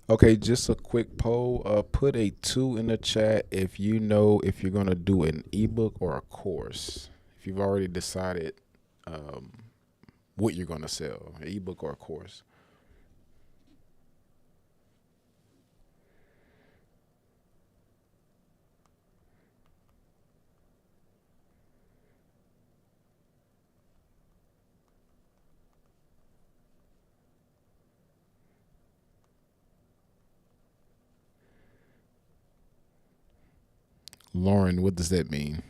Okay, just a quick poll. Put a two in the chat if you know if you're gonna do an ebook or a course. If you've already decided um, what you're gonna sell, an ebook or a course. Lauren, what does that mean?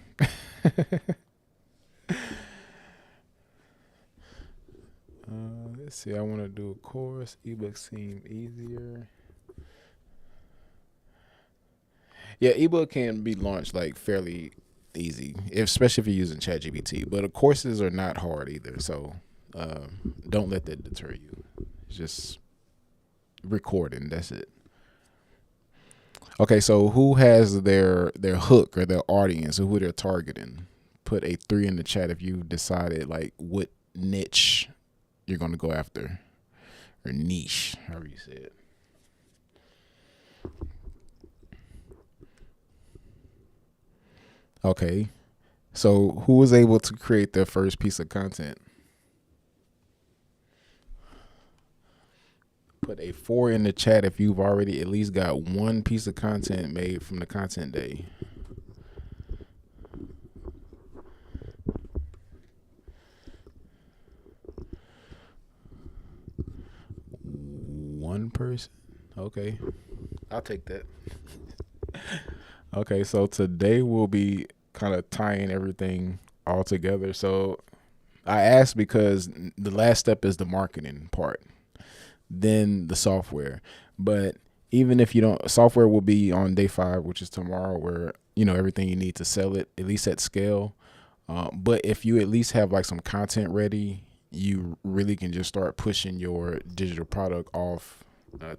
Let's see. I want to do a course. Ebook seem easier. Yeah, ebook can be launched like fairly easy, especially if you're using ChatGPT. But courses are not hard either, so don't let that deter you. It's just recording. That's it. Okay, so who has their hook or their audience or who they're targeting? Put a three in the chat if you decided like what niche you're gonna go after or niche, however you say it. Okay, so who was able to create their first piece of content? Put a four in the chat if you've already at least got one piece of content made from the content day. One person? Okay, I'll take that. Okay, so today we'll be kind of tying everything all together. So I asked because the last step is the marketing part, then the software. But even if you don't, software will be on day five, which is tomorrow, where you know everything you need to sell it at least at scale. But if you at least have like some content ready, you really can just start pushing your digital product off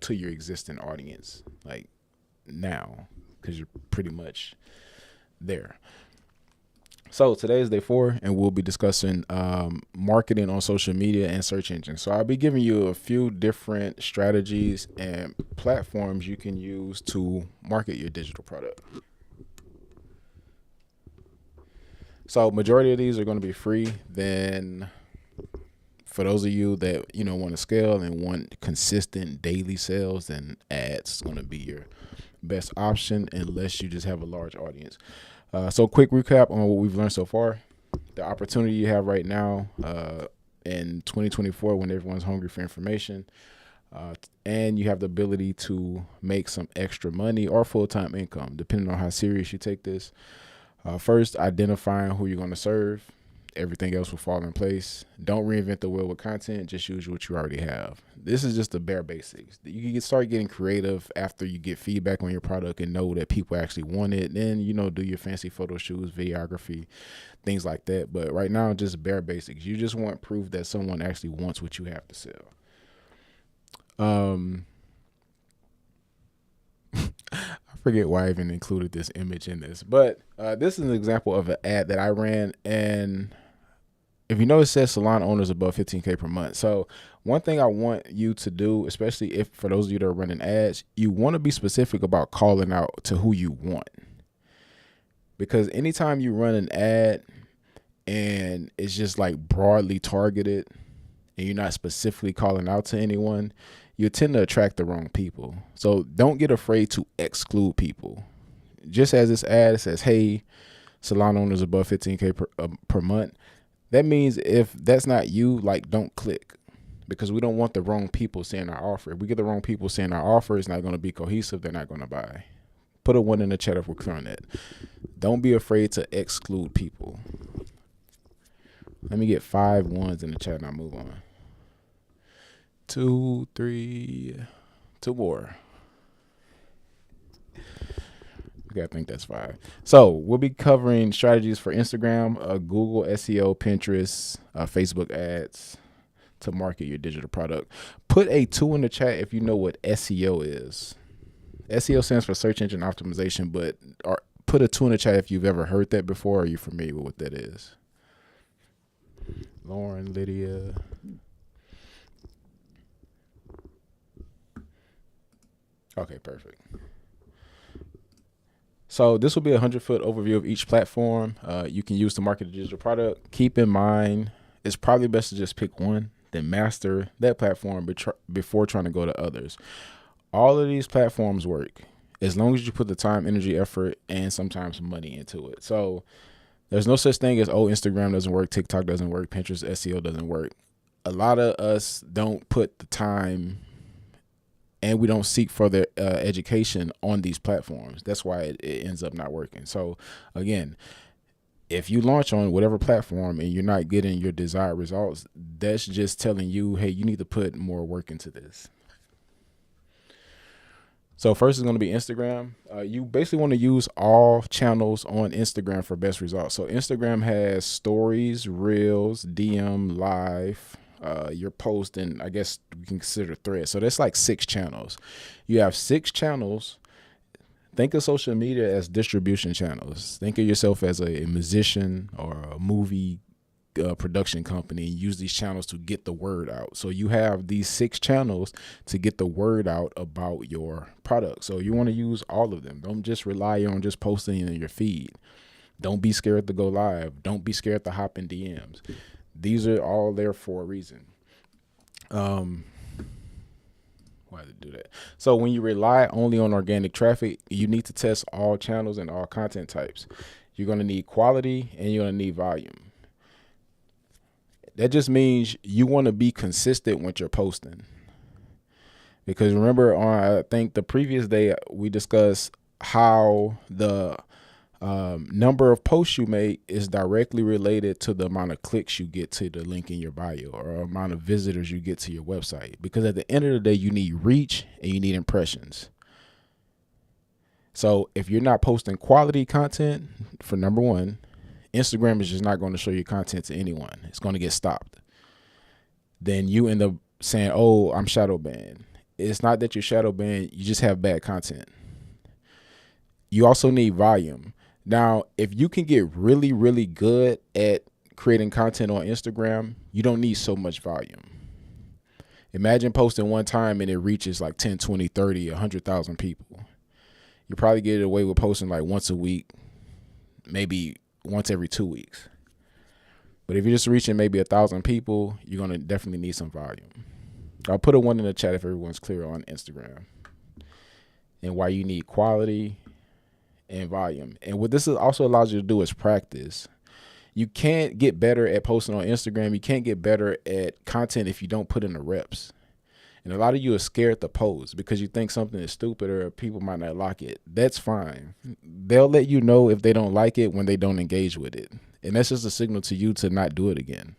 to your existing audience, like now, because you're pretty much there. So today is day four, and we'll be discussing marketing on social media and search engines. So I'll be giving you a few different strategies and platforms you can use to market your digital product. So majority of these are going to be free. Then for those of you that want to scale and want consistent daily sales, then ads is going to be your best option unless you just have a large audience. So quick recap on what we've learned so far. The opportunity you have right now in 2024 when everyone's hungry for information, and you have the ability to make some extra money or full-time income, depending on how serious you take this. First, identifying who you're going to serve. Everything else will fall in place. Don't reinvent the wheel with content. Just use what you already have. This is just the bare basics. You can start getting creative after you get feedback on your product and know that people actually want it. Then, do your fancy photo shoots, videography, things like that. But right now, just bare basics. You just want proof that someone actually wants what you have to sell. Um, I forget why I even included this image in this, but this is an example of an ad that I ran. And if you notice, it says salon owners above 15K per month. So one thing I want you to do, especially if for those of you that are running ads, you want to be specific about calling out to who you want. Because anytime you run an ad and it's just like broadly targeted and you're not specifically calling out to anyone, you tend to attract the wrong people. So don't get afraid to exclude people. Just as this ad says, hey, salon owners above 15K per month, that means if that's not you, like, don't click, because we don't want the wrong people seeing our offer. If we get the wrong people seeing our offer, it's not going to be cohesive. They're not going to buy. Put a one in the chat if we're clear on that. Don't be afraid to exclude people. Let me get 5 ones in the chat and I'll move on. 2, 3, 2 more. Okay, I think that's 5. So we'll be covering strategies for Instagram, Google SEO, Pinterest, Facebook ads to market your digital product. Put a 2 in the chat if you know what SEO is. SEO stands for search engine optimization, but put a 2 in the chat if you've ever heard that before or you're familiar with what that is. Lauren, Lydia. Okay, perfect. So this will be a 100-foot overview of each platform you can use to market a digital product. Keep in mind, it's probably best to just pick one, then master that platform before trying to go to others. All of these platforms work as long as you put the time, energy, effort, and sometimes money into it. So there's no such thing as, oh, Instagram doesn't work, TikTok doesn't work, Pinterest SEO doesn't work. A lot of us don't put the time and we don't seek further education on these platforms. That's why it ends up not working. So again, if you launch on whatever platform and you're not getting your desired results, that's just telling you, hey, you need to put more work into this. So first is going to be Instagram. You basically want to use all channels on Instagram for best results. So Instagram has stories, reels, DM, live, your post, and I guess we can consider threads. So that's like 6 channels. You have 6 channels. Think of social media as distribution channels. Think of yourself as a musician or a movie production company. Use these channels to get the word out. So you have these 6 channels to get the word out about your product. So you want to use all of them. Don't just rely on just posting in your feed. Don't be scared to go live. Don't be scared to hop in DMs. These are all there for a reason. Why did it do that? So when you rely only on organic traffic, you need to test all channels and all content types. You're going to need quality and you're going to need volume. That just means you want to be consistent with your posting. Because remember, on I think the previous day we discussed how the number of posts you make is directly related to the amount of clicks you get to the link in your bio or amount of visitors you get to your website. Because at the end of the day, you need reach and you need impressions. So if you're not posting quality content, for number one, Instagram is just not going to show your content to anyone. It's going to get stopped. Then you end up saying, oh, I'm shadow banned. It's not that you're shadow banned. You just have bad content. You also need volume. Now, if you can get really, really good at creating content on Instagram, you don't need so much volume. Imagine posting one time and it reaches like 10, 20, 30, 100,000 people. You probably get away with posting like once a week, maybe once every 2 weeks. But if you're just reaching maybe 1,000 people, you're going to definitely need some volume. I'll put a 1 in the chat if everyone's clear on Instagram and why you need quality and volume. And what this also allows you to do is practice. You can't get better at posting on Instagram. You can't get better at content if you don't put in the reps. And a lot of you are scared to post because you think something is stupid or people might not like it. That's fine. They'll let you know if they don't like it when they don't engage with it. And that's just a signal to you to not do it again.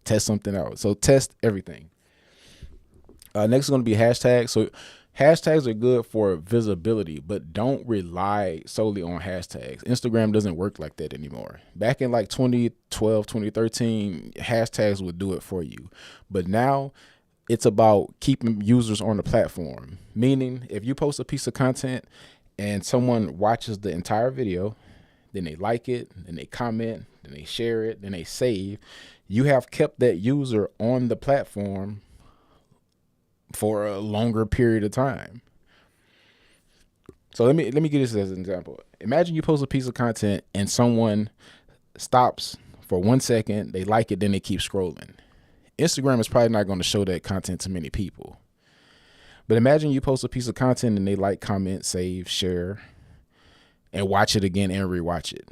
Test something out. So test everything. Next is going to be hashtags. So hashtags are good for visibility, but don't rely solely on hashtags. Instagram doesn't work like that anymore. Back in like 2012, 2013, hashtags would do it for you. But now it's about keeping users on the platform. Meaning if you post a piece of content and someone watches the entire video, then they like it, then they comment, then they share it, then they save, you have kept that user on the platform for a longer period of time. So let me give this as an example. Imagine you post a piece of content and someone stops for 1 second, they like it, then they keep scrolling. Instagram is probably not going to show that content to many people. But imagine you post a piece of content and they like, comment, save, share, and watch it again and rewatch it.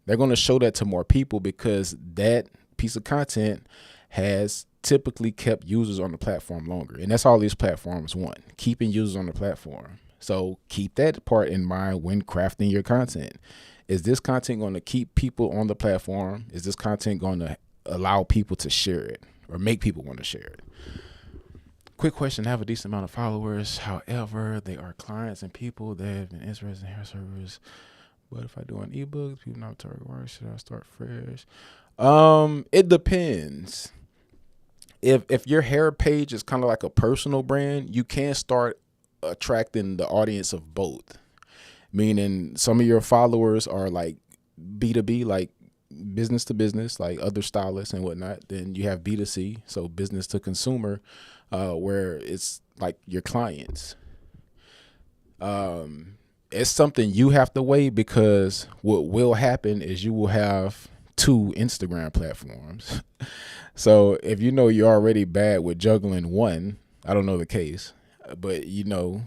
They're going to show that to more people because that piece of content has typically kept users on the platform longer. And that's all these platforms want, keeping users on the platform. So keep that part in mind when crafting your content. Is this content going to keep people on the platform? Is this content going to allow people to share it or make people want to share it? Quick question, I have a decent amount of followers. However, they are clients and people that have been interested in hair service. But if I do an ebook, people not target work, should I start fresh? It depends. If your hair page is kind of like a personal brand, you can start attracting the audience of both. Meaning some of your followers are like B2B, like business to business, like other stylists and whatnot. Then you have B2C, so business to consumer, where it's like your clients. It's something you have to weigh, because what will happen is you will have two Instagram platforms. So if you know you're already bad with juggling one, I don't know the case, but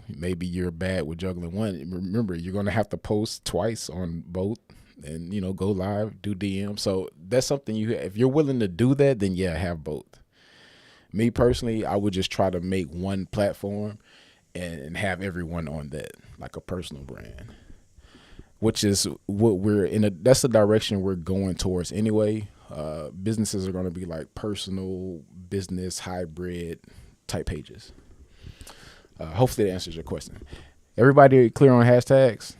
maybe you're bad with juggling one. Remember, you're gonna have to post twice on both, and go live, do DM. So that's something if you're willing to do that, then yeah, have both. Me personally, I would just try to make one platform and have everyone on that, like a personal brand, which is what that's the direction we're going towards anyway. Businesses are going to be like personal business hybrid type pages. Hopefully that answers your question. Everybody clear on hashtags?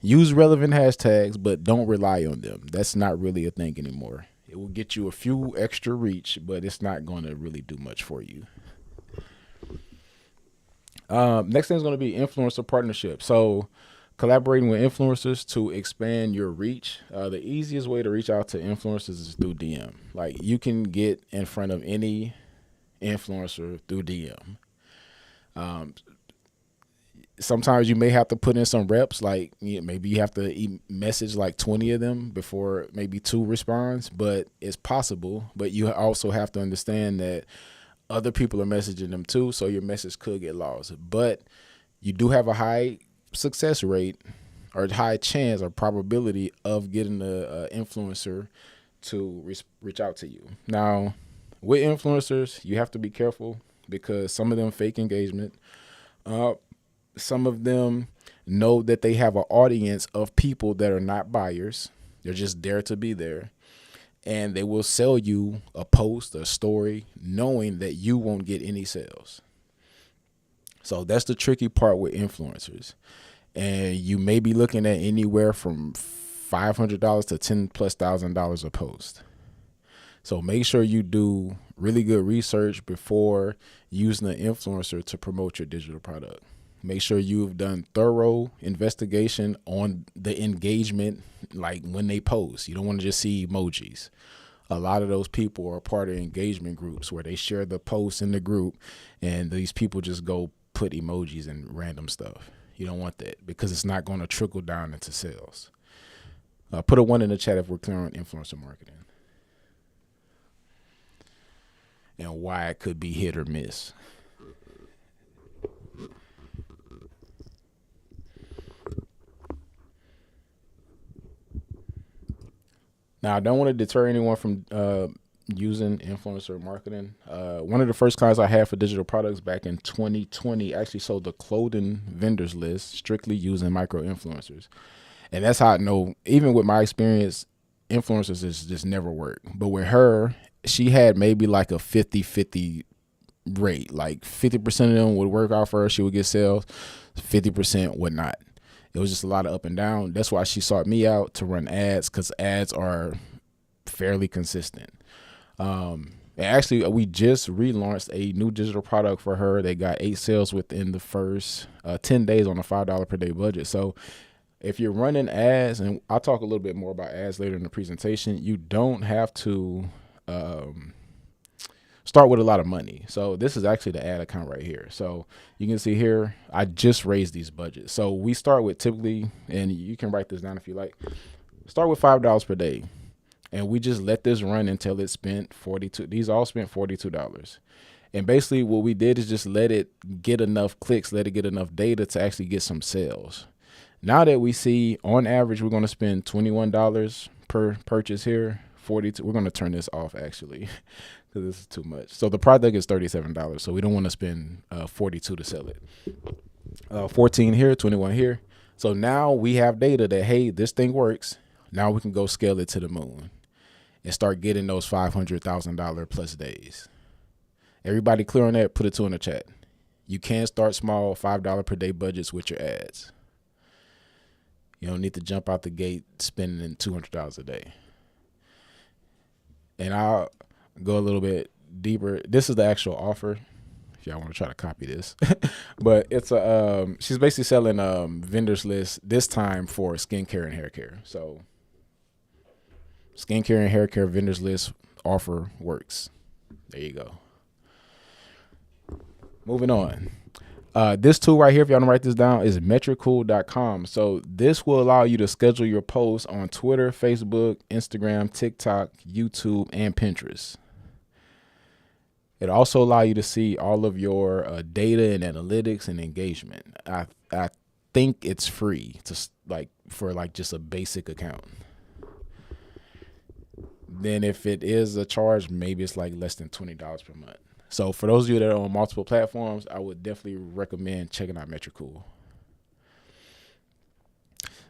Use relevant hashtags, but don't rely on them. That's not really a thing anymore. It will get you a few extra reach, but it's not going to really do much for you. Next thing is going to be influencer partnership. So collaborating with influencers to expand your reach. The easiest way to reach out to influencers is through DM. Like, you can get in front of any influencer through DM. Sometimes you may have to put in some reps, like maybe you have to message like 20 of them before maybe 2 responds, but it's possible. But you also have to understand that other people are messaging them too, so your message could get lost. But you do have a high success rate, or high chance or probability of getting the influencer to reach out to you. Now, with influencers, you have to be careful, because some of them fake engagement. Some of them know that they have an audience of people that are not buyers. They're just there to be there. And they will sell you a post, a story, knowing that you won't get any sales. So that's the tricky part with influencers. And you may be looking at anywhere from $500 to $10,000+ a post. So make sure you do really good research before using an influencer to promote your digital product. Make sure you've done thorough investigation on the engagement, like when they post. You don't want to just see emojis. A lot of those people are part of engagement groups where they share the posts in the group, and these people just go put emojis and random stuff. You don't want that, because it's not going to trickle down into sales. Put a 1 in the chat if we're clear on influencer marketing and why it could be hit or miss. Now, I don't want to deter anyone from using influencer marketing. One of the first clients I had for digital products back in 2020 actually sold the clothing vendors list strictly using micro influencers. And that's how I know, even with my experience, influencers just never work. But with her, she had maybe like a 50-50 rate. Like 50% of them would work out for her. She would get sales. 50% would not. It was just a lot of up and down. That's why she sought me out to run ads, because ads are fairly consistent. And actually, we just relaunched a new digital product for her. They got 8 sales within the first 10 days on a $5 per day budget. So if you're running ads, and I'll talk a little bit more about ads later in the presentation, you don't have to start with a lot of money. So this is actually the ad account right here. So you can see here, I just raised these budgets. So we start with typically, and you can write this down if you like, start with $5 per day. And we just let this run until it spent $42. These all spent $42. And basically what we did is just let it get enough clicks, let it get enough data to actually get some sales. Now that we see on average, we're going to spend $21 per purchase here, 42. We're going to turn this off actually, because this is too much. So the product is $37. So we don't want to spend 42 to sell it. 14 here, 21 here. So now we have data that, hey, this thing works. Now we can go scale it to the moon and start getting those $500,000 plus days. Everybody clear on that? Put a 2 in the chat. You can start small, $5 per day budgets with your ads. You don't need to jump out the gate spending $200 a day. And I'll go a little bit deeper. This is the actual offer, if y'all want to try to copy this. But it's she's basically selling vendors list, this time for skincare and hair care. So skincare and hair care vendors list offer works. There you go. Moving on. This tool right here, if y'all want to write this down, is metricool.com. So this will allow you to schedule your posts on Twitter, Facebook, Instagram, TikTok, YouTube, and Pinterest. It also allow you to see all of your data and analytics and engagement. I think it's free to for just a basic account. Then if it is a charge, maybe it's like less than $20 per month. So for those of you that are on multiple platforms, I would definitely recommend checking out Metricool.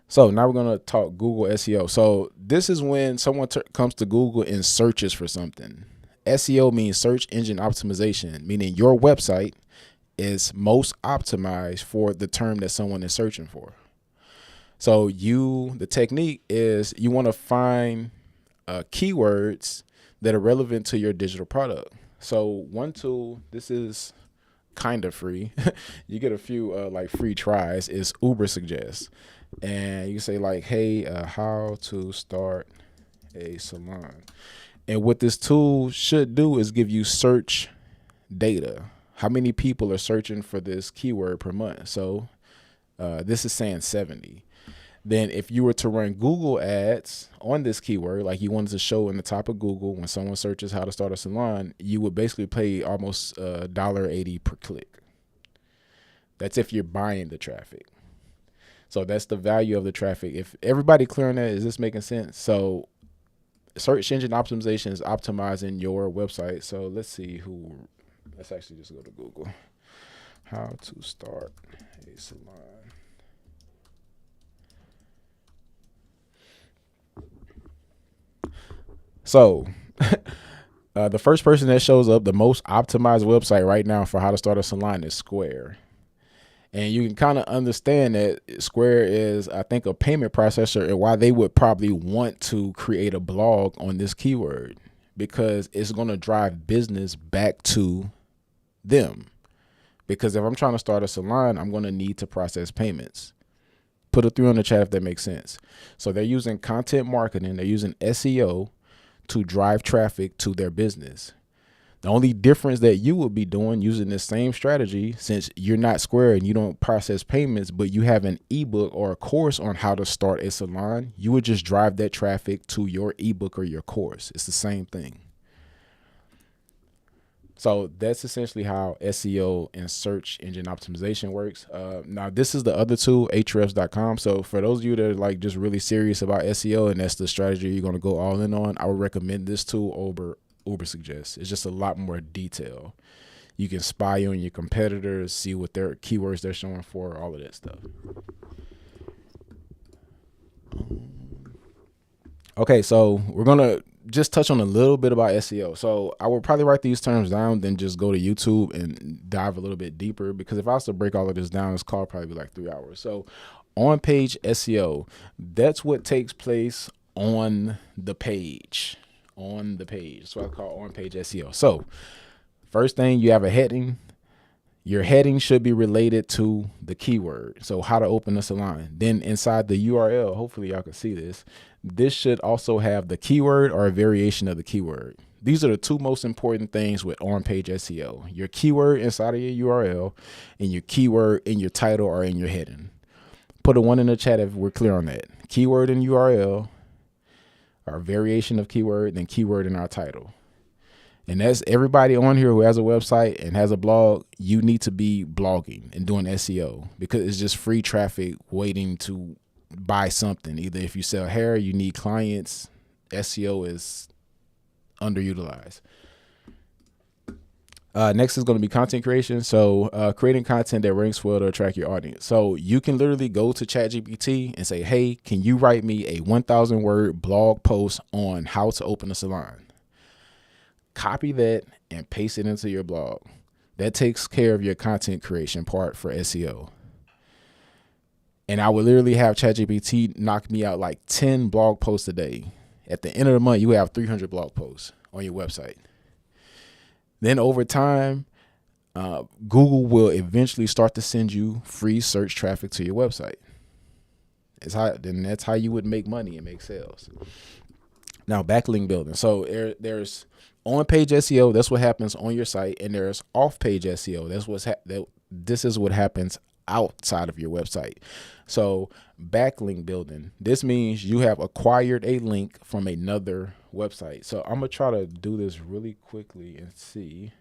So now we're going to talk Google SEO. So this is when someone comes to Google and searches for something. SEO means search engine optimization, meaning your website is most optimized for the term that someone is searching for. So the technique is you want to find keywords that are relevant to your digital product. So one tool, this is kind of free. You get a few free tries, is Ubersuggest. And you say hey, how to start a salon. And what this tool should do is give you search data. How many people are searching for this keyword per month? So this is saying 70. Then if you were to run Google ads on this keyword, like you wanted to show in the top of Google when someone searches how to start a salon, you would basically pay almost $1.80 per click. That's if you're buying the traffic. So that's the value of the traffic. If everybody clear on that, is this making sense? So search engine optimization is optimizing your website. So let's actually just go to Google. How to start a salon. So the first person that shows up, the most optimized website right now for how to start a salon is Square. And you can kind of understand that Square is, I think, a payment processor, and why they would probably want to create a blog on this keyword, because it's going to drive business back to them. Because if I'm trying to start a salon, I'm going to need to process payments. Put a 3 on the chat if that makes sense. So they're using content marketing. They're using SEO to drive traffic to their business. The only difference that you will be doing using this same strategy, since you're not Square and you don't process payments, but you have an ebook or a course on how to start a salon, you would just drive that traffic to your ebook or your course. It's the same thing. So that's essentially how SEO and search engine optimization works. Now, this is the other tool, Ahrefs.com. So for those of you that are just really serious about SEO and that's the strategy you're going to go all in on, I would recommend this tool over Ubersuggest. It's just a lot more detail. You can spy on your competitors, see what their keywords they're showing for, all of that stuff. Okay, so we're going to just touch on a little bit about SEO. So I would probably write these terms down, then just go to YouTube and dive a little bit deeper, because if I was to break all of this down, this call probably be like 3 hours. So on page SEO, that's what takes place on the page. That's what I call on page SEO. So first thing, you have a heading. Your heading should be related to the keyword. So how to open a salon. Then inside the URL, hopefully y'all can see this. This should also have the keyword or a variation of the keyword. These are the two most important things with on-page SEO. Your keyword inside of your URL and your keyword in your title or in your heading. Put a 1 in the chat if we're clear on that. Keyword in URL, our variation of keyword, then keyword in our title. And that's everybody on here who has a website and has a blog. You need to be blogging and doing SEO, because it's just free traffic waiting to buy something. Either if you sell hair, you need clients. SEO is underutilized. Next is going to be content creation. So creating content that ranks well to attract your audience. So you can literally go to ChatGPT and say, hey, can you write me a 1,000 word blog post on how to open a salon? Copy that and paste it into your blog. That takes care of your content creation part for SEO. And I would literally have ChatGPT knock me out like 10 blog posts a day. At the end of the month, you have 300 blog posts on your website. Then over time, Google will eventually start to send you free search traffic to your website. That's how you would make money and make sales. Now, backlink building. So there's on-page SEO. That's what happens on your site, and there's off-page SEO. this is what happens outside of your website. So backlink building, this means you have acquired a link from another website. So I'm gonna try to do this really quickly and see.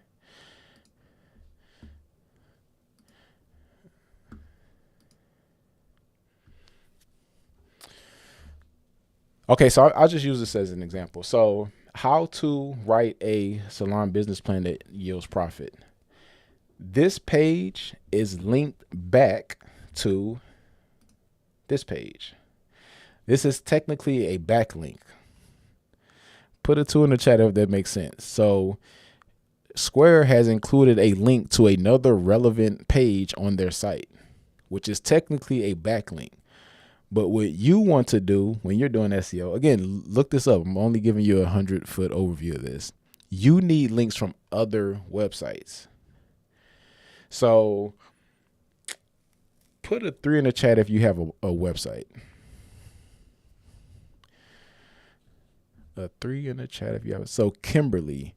Okay, so I'll just use this as an example. So how to write a salon business plan that yields profit. This page is linked back to this page. This is technically a backlink. Put a 2 in the chat if that makes sense. So Square has included a link to another relevant page on their site, which is technically a backlink. But what you want to do when you're doing SEO, again, look this up. I'm only giving you 100-foot overview of this. You need links from other websites. So put a 3 in the chat if you have a website. A 3 in the chat if you have it. So Kimberly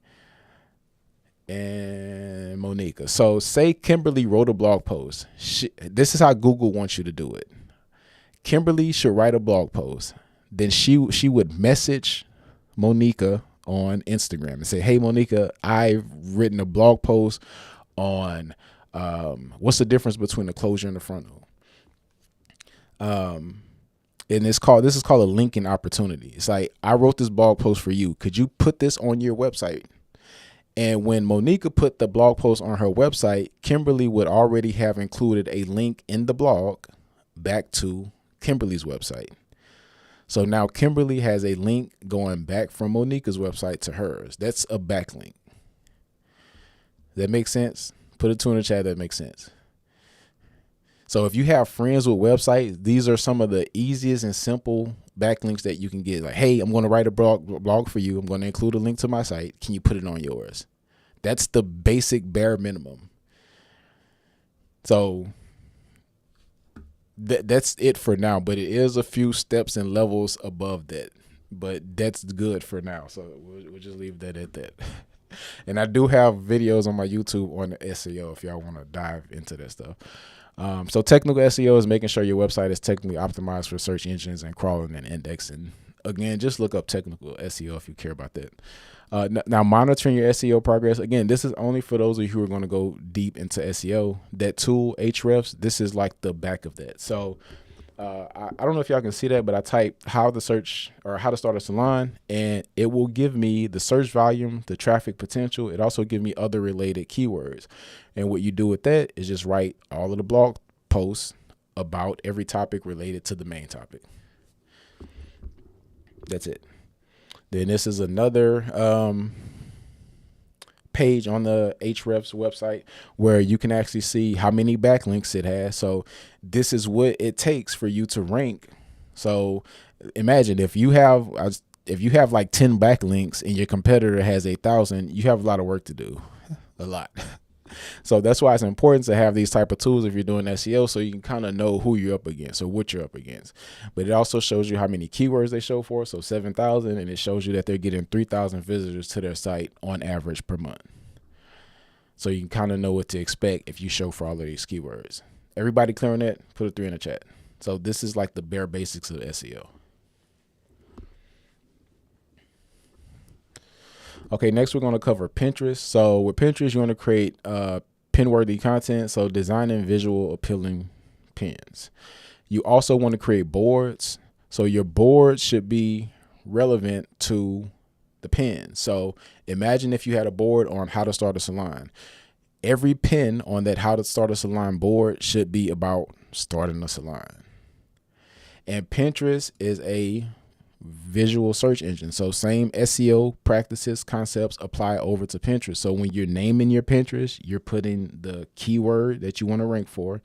and Monica. So say Kimberly wrote a blog post. This is how Google wants you to do it. Kimberly should write a blog post. Then she would message Monica on Instagram and say, hey, Monica, I've written a blog post on what's the difference between a closure and a frontal. And this is called a linking opportunity. It's like, I wrote this blog post for you. Could you put this on your website? And when Monica put the blog post on her website, Kimberly would already have included a link in the blog back to Kimberly's website. So now Kimberly has a link going back from Monica's website to hers. That's a backlink. That makes sense? Put a 2 in the chat that makes sense. So if you have friends with websites, these are some of the easiest and simple backlinks that you can get. Like, hey, I'm going to write a blog for you. I'm going to include a link to my site. Can you put it on yours? That's the basic bare minimum. So that's it for now, but it is a few steps and levels above that. But that's good for now. So we'll just leave that at that. And I do have videos on my YouTube on the SEO if y'all want to dive into that stuff. So technical SEO is making sure your website is technically optimized for search engines and crawling and indexing. Again, just look up technical SEO if you care about that. Now, monitoring your SEO progress. Again, this is only for those of you who are going to go deep into SEO. That tool, Ahrefs, this is like the back of that. So I don't know if y'all can see that, but I type how to start a salon, and it will give me the search volume, the traffic potential. It also gives me other related keywords. And what you do with that is just write all of the blog posts about every topic related to the main topic. That's it. Then this is another page on the Ahrefs website where you can actually see how many backlinks it has. So this is what it takes for you to rank. So imagine if you have like 10 backlinks and your competitor has 1,000, you have a lot of work to do. A lot. So that's why it's important to have these type of tools if you're doing SEO, so you can kind of know who you're up against or what you're up against. But it also shows you how many keywords they show for. So 7,000, and it shows you that they're getting 3,000 visitors to their site on average per month. So you can kind of know what to expect if you show for all of these keywords. Everybody clear on that? Put a 3 in the chat. So this is like the bare basics of SEO. Okay, next we're going to cover Pinterest. So with Pinterest, you want to create pin-worthy content, so designing visual appealing pins. You also want to create boards. So your board should be relevant to the pin. So imagine if you had a board on how to start a salon. Every pin on that how to start a salon board should be about starting a salon. And Pinterest is a visual search engine. So same SEO practices, concepts apply over to Pinterest. So when you're naming your Pinterest, you're putting the keyword that you want to rank for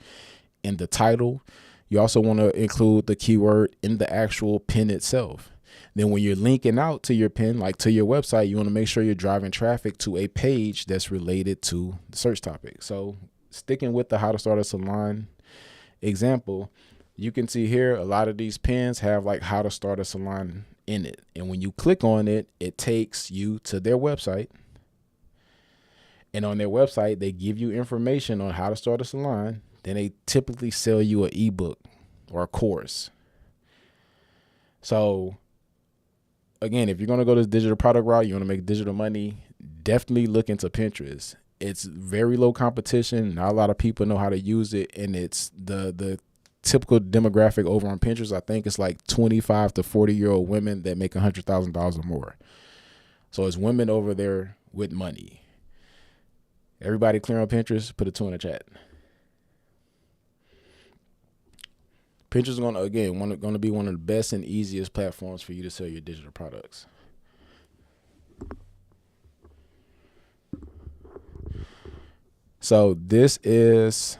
in the title. You also want to include the keyword in the actual pin itself. Then when you're linking out to your pin, like to your website, you want to make sure you're driving traffic to a page that's related to the search topic. So sticking with the how to start a salon example, you can see here a lot of these pins have like how to start a salon in it. And when you click on it, it takes you to their website. And on their website, they give you information on how to start a salon. Then they typically sell you an ebook or a course. So again, if you're going to go this digital product route, you want to make digital money, definitely look into Pinterest. It's very low competition. Not a lot of people know how to use it. And it's the typical demographic over on Pinterest. I think it's like 25 to 40-year-old women that make $100,000 or more. So it's women over there with money. Everybody clear on Pinterest, put a 2 in the chat. Pinterest is going to be one of the best and easiest platforms for you to sell your digital products. So this is,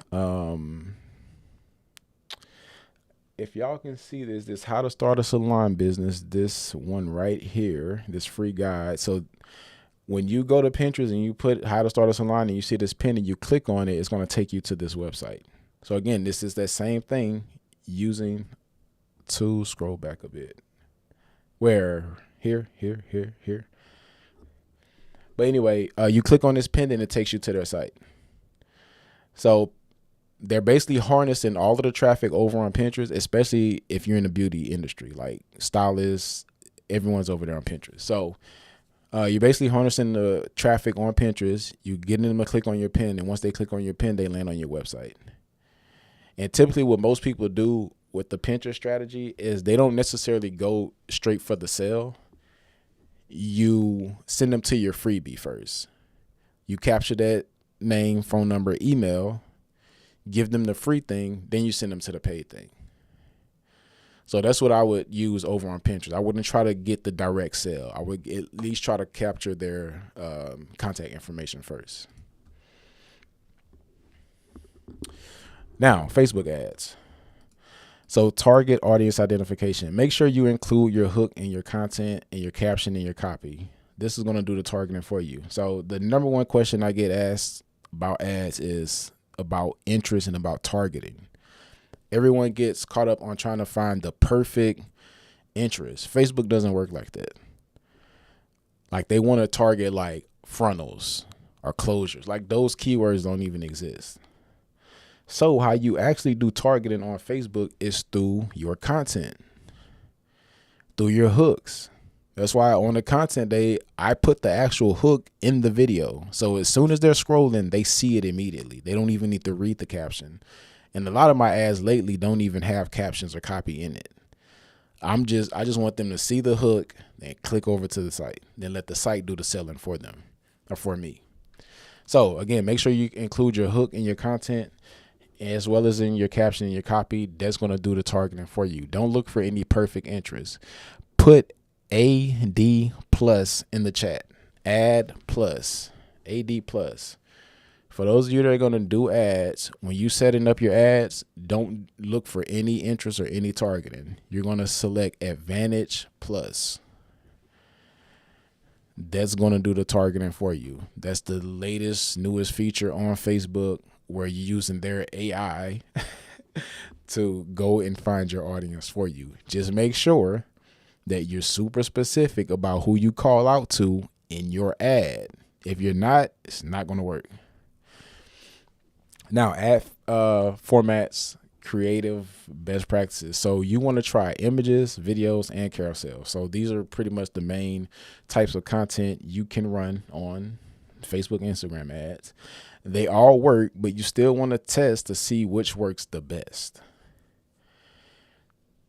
if y'all can see this how to start a salon business, this one right here, this free guide. So when you go to Pinterest and you put how to start a salon and you see this pin and you click on it, it's going to take you to this website. So again, this is that same thing using to scroll back a bit. Where here. But anyway, you click on this pin and it takes you to their site. So they're basically harnessing all of the traffic over on Pinterest, especially if you're in the beauty industry, like stylists, everyone's over there on Pinterest. So you're basically harnessing the traffic on Pinterest. You getting them to click on your pin, and once they click on your pin, they land on your website. And typically what most people do with the Pinterest strategy is they don't necessarily go straight for the sale. You send them to your freebie first. You capture that name, phone number, email, give them the free thing, then you send them to the paid thing. So that's what I would use over on Pinterest. I wouldn't try to get the direct sale. I would at least try to capture their contact information first. Now, Facebook ads. So target audience identification. Make sure you include your hook in your content and your caption in your copy. This is going to do the targeting for you. So the number one question I get asked about ads is about interest and about targeting. Everyone gets caught up on trying to find the perfect interest. Facebook doesn't work like that. Like they want to target like frontals or closures. Like those keywords don't even exist. So how you actually do targeting on Facebook is through your content, through your hooks. That's why on the content day, I put the actual hook in the video. So as soon as they're scrolling, they see it immediately. They don't even need to read the caption. And a lot of my ads lately don't even have captions or copy in it. I just want them to see the hook and click over to the site, then let the site do the selling for them or for me. So again, make sure you include your hook in your content as well as in your caption and your copy. That's going to do the targeting for you. Don't look for any perfect interest. Put AD plus in the chat. Ad plus, AD plus. For those of you that are going to do ads, when you setting up your ads, don't look for any interest or any targeting. You're going to select Advantage Plus. That's going to do the targeting for you. That's the latest, newest feature on Facebook where you're using their AI to go and find your audience for you. Just make sure that you're super specific about who you call out to in your ad. If you're not, it's not going to work. Now, ad formats, creative best practices. So you want to try images, videos, and carousel. So these are pretty much the main types of content you can run on Facebook, Instagram ads. They all work, but you still want to test to see which works the best.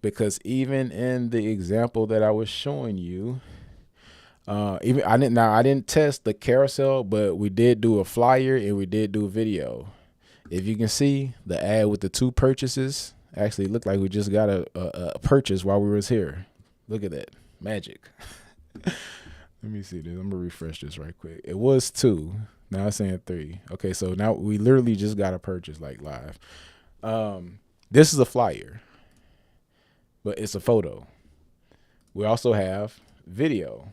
Because even in the example that I was showing you, I didn't test the carousel, but we did do a flyer and we did do video. If you can see the ad with the 2 purchases, actually looked like we just got a purchase while we was here. Look at that magic. Let me see this. I'm gonna refresh this right quick. It was 2. Now it's saying 3. Okay, so now we literally just got a purchase like live. This is a flyer, but it's a photo. We also have video.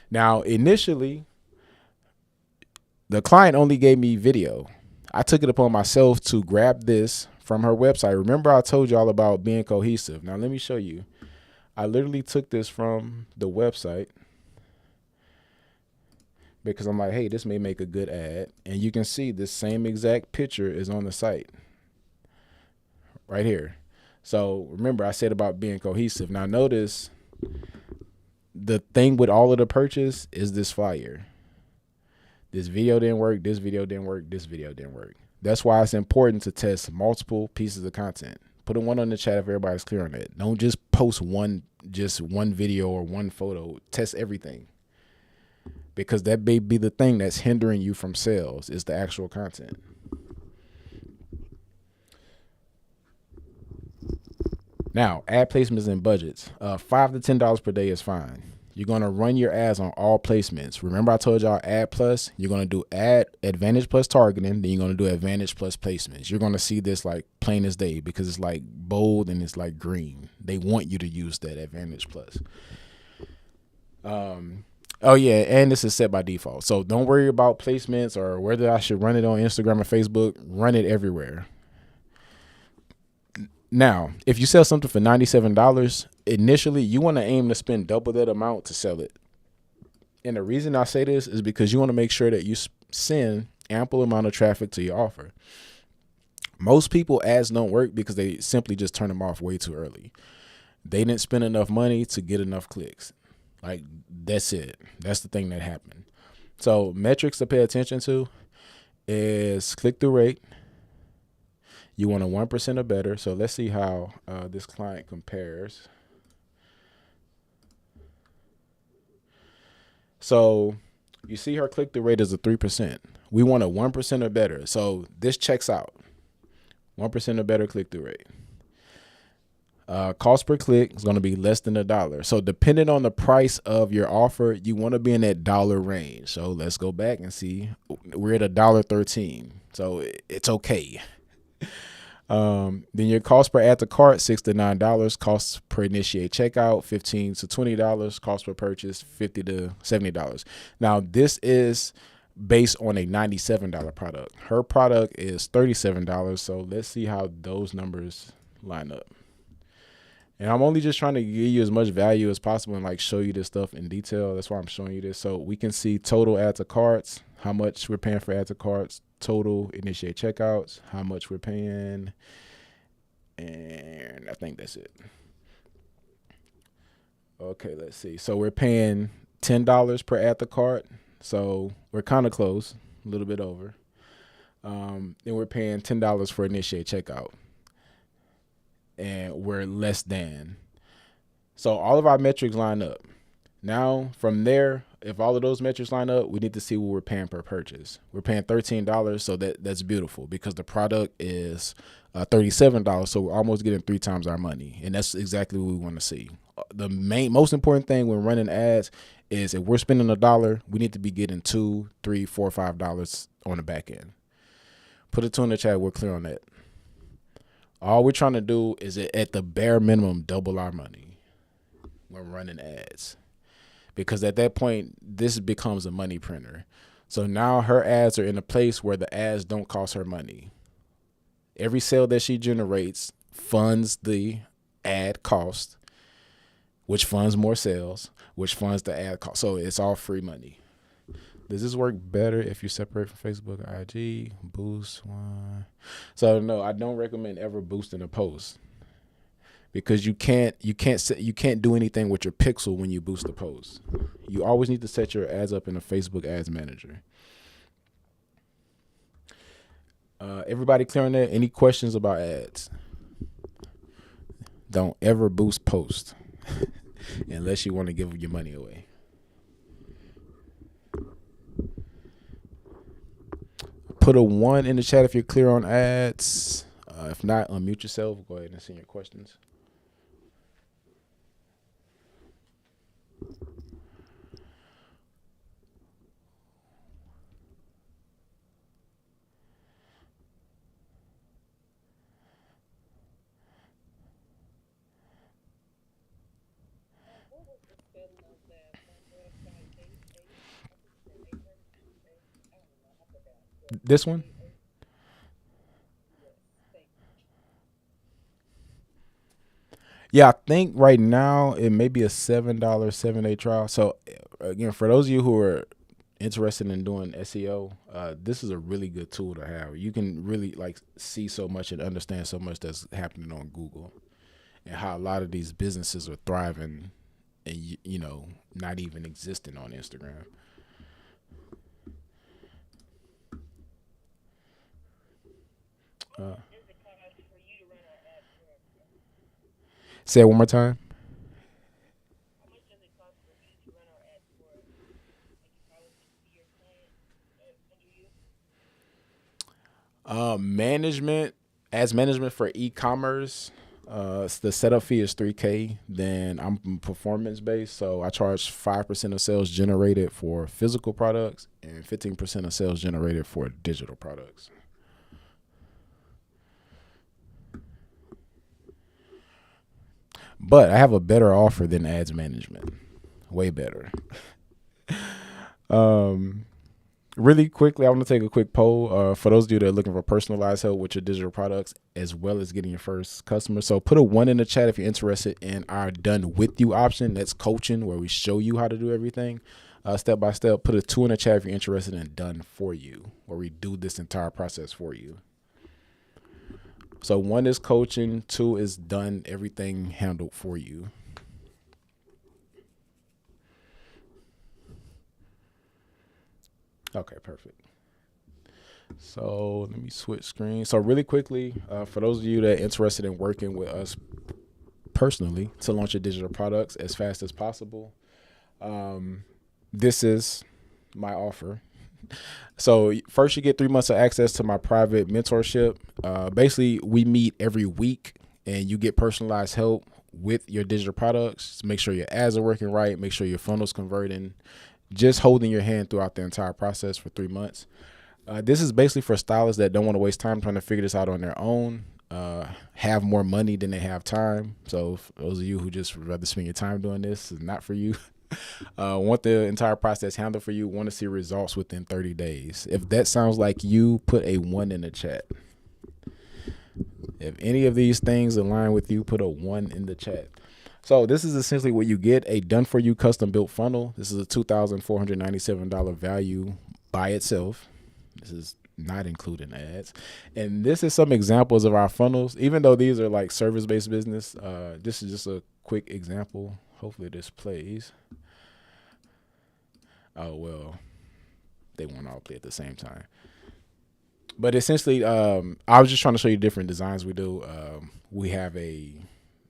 Now, initially, the client only gave me video. I took it upon myself to grab this from her website. Remember I told y'all about being cohesive. Now let me show you. I literally took this from the website because I'm like, hey, this may make a good ad. And you can see this same exact picture is on the site right here. So remember, I said about being cohesive. Now notice the thing with all of the purchase is this flyer. This video didn't work. This video didn't work. This video didn't work. That's why it's important to test multiple pieces of content. Put a one on the chat if everybody's clear on it. Don't just post just one video or one photo. Test everything, because that may be the thing that's hindering you from sales, is the actual content. Now, ad placements and budgets. $5 to $10 per day is fine. You're going to run your ads on all placements. Remember I told y'all Ad Plus? You're going to do Ad Advantage plus targeting. Then you're going to do Advantage plus placements. You're going to see this like plain as day, because it's like bold and it's like green. They want you to use that Advantage plus. Oh yeah, and this is set by default. So don't worry about placements or whether I should run it on Instagram or Facebook. Run it everywhere. Now, if you sell something for $97, initially you want to aim to spend double that amount to sell it. And the reason I say this is because you want to make sure that you send ample amount of traffic to your offer. Most people ads don't work because they simply just turn them off way too early. They didn't spend enough money to get enough clicks. Like, that's it. That's the thing that happened. So metrics to pay attention to is click-through rate. You want a 1% or better. So let's see how this client compares. So you see her click-through rate is a 3%. We want a 1% or better. So this checks out. 1% or better click-through rate. Cost per click is going to be less than $1. So depending on the price of your offer, you want to be in that dollar range. So let's go back and see. We're at $1.13. So it's okay. Then your cost per add to cart, $6 to $9. Cost per initiate checkout, $15 to $20. Cost per purchase, $50 to $70. Now this is based on a $97 product. Her product is $37. So let's see how those numbers line up. And I'm only just trying to give you as much value as possible and like show you this stuff in detail. That's why I'm showing you this. So we can see total add to carts, how much we're paying for add to carts, total initiate checkouts, how much we're paying. And I think that's it. Okay, let's see. So we're paying $10 per add to cart. So we're kind of close, a little bit over. Then we're paying $10 for initiate checkout. And we're less than. So all of our metrics line up. Now from there, if all of those metrics line up, we need to see what we're paying per purchase. We're paying $13, so that's beautiful because the product is $37, so we're almost getting 3 times our money, and that's exactly what we want to see. The most important thing when running ads is if we're spending $1, we need to be getting $2, $3, $4, $5 on the back end. Put a 2 in the chat. We're clear on that. All we're trying to do is at the bare minimum double our money when running ads, because at that point this becomes a money printer. So now her ads are in a place where the ads don't cost her money. Every sale that she generates funds the ad cost, which funds more sales, which funds the ad cost. So it's all free money. Does this work better if you separate from Facebook or IG? Boost one. So no, I don't recommend ever boosting a post, because you can't do anything with your pixel when you boost a post. You always need to set your ads up in a Facebook Ads Manager. Everybody clear on that? Any questions about ads? Don't ever boost post unless you want to give your money away. Put a 1 in the chat if you're clear on ads. If not, unmute yourself. Go ahead and send your questions. This one? Yeah, I think right now it may be a $7 7-day trial. So again, for those of you who are interested in doing SEO, this is a really good tool to have. You can really like see so much and understand so much that's happening on Google and how a lot of these businesses are thriving and not even existing on Instagram. Uh, Say it one more time. Management as management for e-commerce. The setup fee is 3K. Then I'm performance based, so I charge 5% of sales generated for physical products and 15% of sales generated for digital products. But I have a better offer than ads management, way better. Um, Really quickly, I want to take a quick poll for those of you that are looking for personalized help with your digital products as well as getting your first customer. So put a one in the chat if you're interested in our done with you option. That's coaching, where we show you how to do everything step by step. Put a two in the chat if you're interested in done for you, where we do this entire process for you. So one is coaching, two is done, everything handled for you. Okay, perfect. So let me switch screens. So really quickly, for those of you that are interested in working with us personally to launch your digital products as fast as possible, this is my offer. So first, you get 3 months of access to my private mentorship. Basically, we meet every week, and you get personalized help with your digital products to make sure your ads are working right, make sure your funnel's converting, just holding your hand throughout the entire process for 3 months. This is basically for stylists that don't want to waste time trying to figure this out on their own, have more money than they have time. So for those of you who just rather spend your time doing this, is not for you. Want the entire process handled for you, want to see results within 30 days. If that sounds like you, put a one in the chat. If any of these things align with you, put a one in the chat. So this is essentially what you get: a done for you custom built funnel. This is a $2,497 value by itself. This is not including ads. And this is some examples of our funnels. Even though these are like service-based business, this is just a quick example. Hopefully this plays. Oh, well, they won't all play at the same time. But essentially, I was just trying to show you different designs we do. We have a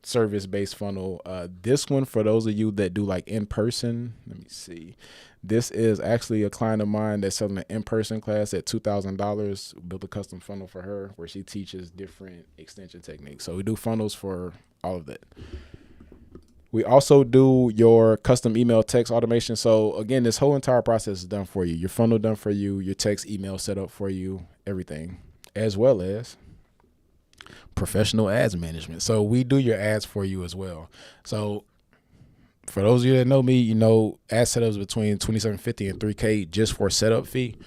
service-based funnel. This one, for those of you that do like in-person, let me see. This is actually a client of mine that's selling an in-person class at $2,000. Built a custom funnel for her where she teaches different extension techniques. So we do funnels for all of that. We also do your custom email text automation. So again, this whole entire process is done for you. Your funnel done for you, your text email set up for you, everything, as well as professional ads management. So we do your ads for you as well. So for those of you that know me, you know ad setups between $2,750 and $3K just for setup fee,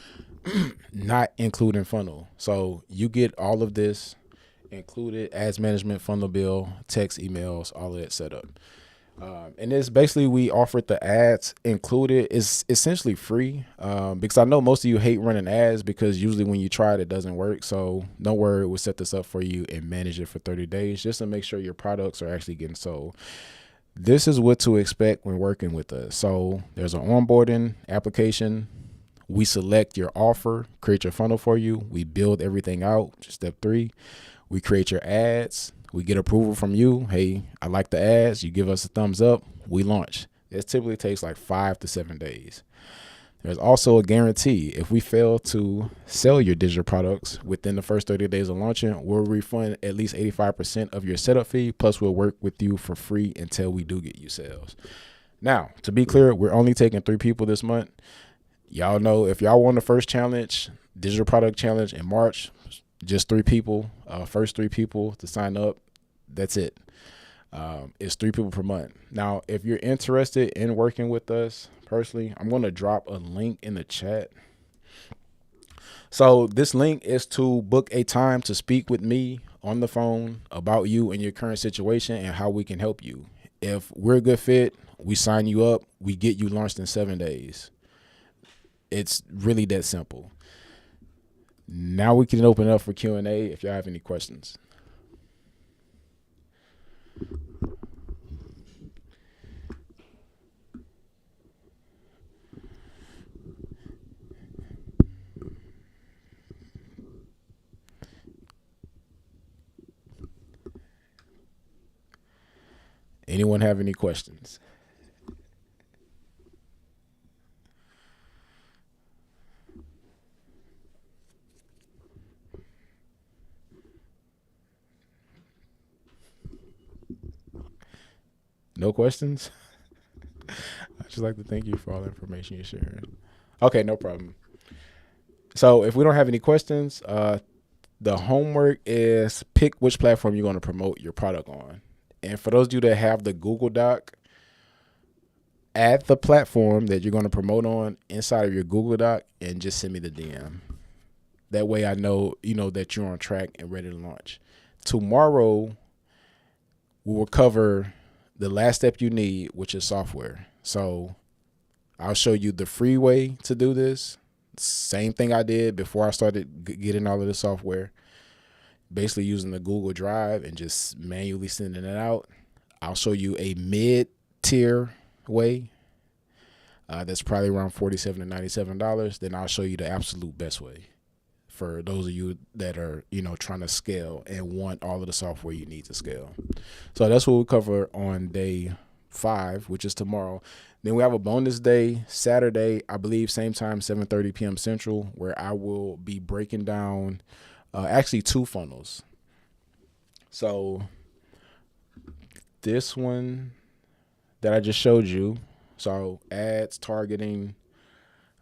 not including funnel. So you get all of this included: ads management, funnel bill, text, emails, all of that set up. And it's basically, we offered the ads included. It's essentially free, because I know most of you hate running ads because usually when you try it doesn't work. So don't worry, we'll set this up for you and manage it for 30 days just to make sure your products are actually getting sold. This is what to expect when working with us. So there's an onboarding application. We select your offer, create your funnel for you. We build everything out. Step 3, we create your ads. We get approval from you. Hey, I like the ads. You give us a thumbs up. We launch. It typically takes like 5 to 7 days. There's also a guarantee. If we fail to sell your digital products within the first 30 days of launching, we'll refund at least 85% of your setup fee. Plus, we'll work with you for free until we do get you sales. Now, to be clear, we're only taking 3 people this month. Y'all know, if y'all won the first challenge, digital product challenge in March, just 3 people, first 3 people to sign up. That's it. It's 3 people per month. Now, if you're interested in working with us personally, I'm going to drop a link in the chat. So this link is to book a time to speak with me on the phone about you and your current situation and how we can help you. If we're a good fit, we sign you up. We get you launched in 7 days. It's really that simple. Now we can open it up for Q&A if y'all have any questions. Anyone have any questions? No questions? I'd just like to thank you for all the information you're sharing. Okay, no problem. So if we don't have any questions, the homework is pick which platform you're going to promote your product on. And for those of you that have the Google Doc, add the platform that you're going to promote on inside of your Google Doc and just send me the DM. That way I know, that you're on track and ready to launch. Tomorrow, we will cover the last step you need, which is software. So I'll show you the free way to do this. Same thing I did before I started getting all of the software. Basically using the Google Drive and just manually sending it out. I'll show you a mid-tier way. That's probably around $47 to $97. Then I'll show you the absolute best way for those of you that are, trying to scale and want all of the software you need to scale. So that's what we'll cover on day 5, which is tomorrow. Then we have a bonus day, Saturday, I believe, same time, 7:30 p.m. Central, where I will be breaking down actually 2 funnels. So this one that I just showed you, so ads, targeting,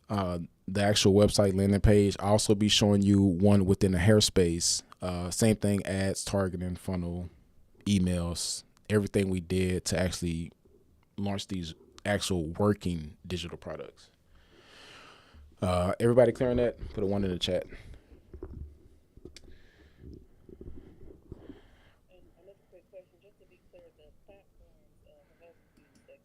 the actual website landing page. I'll also be showing you one within the hair space. Same thing, ads, targeting, funnel, emails, everything we did to actually launch these actual working digital products. Everybody clear on that? Put a 1 in the chat. Another quick question, just to be clear, the platforms have used that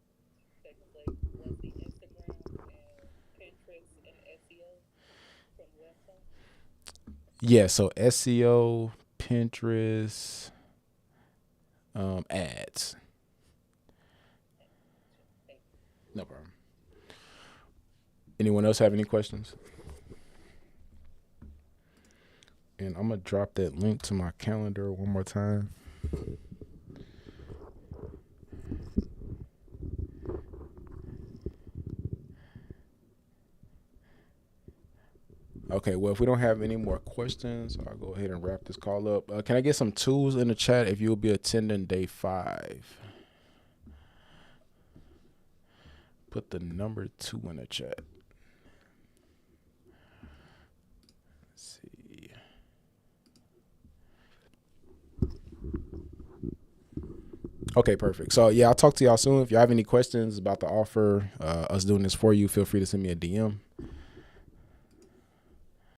was the Instagram and Pinterest and SEO from the website? Yeah, so SEO, Pinterest, ads. No problem. Anyone else have any questions? And I'm going to drop that link to my calendar one more time. Okay, well, if we don't have any more questions, I'll go ahead and wrap this call up. Can I get some tools in the chat if you'll be attending day 5? Put the number 2 in the chat. Let's see. Okay, perfect. So, yeah, I'll talk to y'all soon. If y'all have any questions about the offer, us doing this for you, feel free to send me a DM.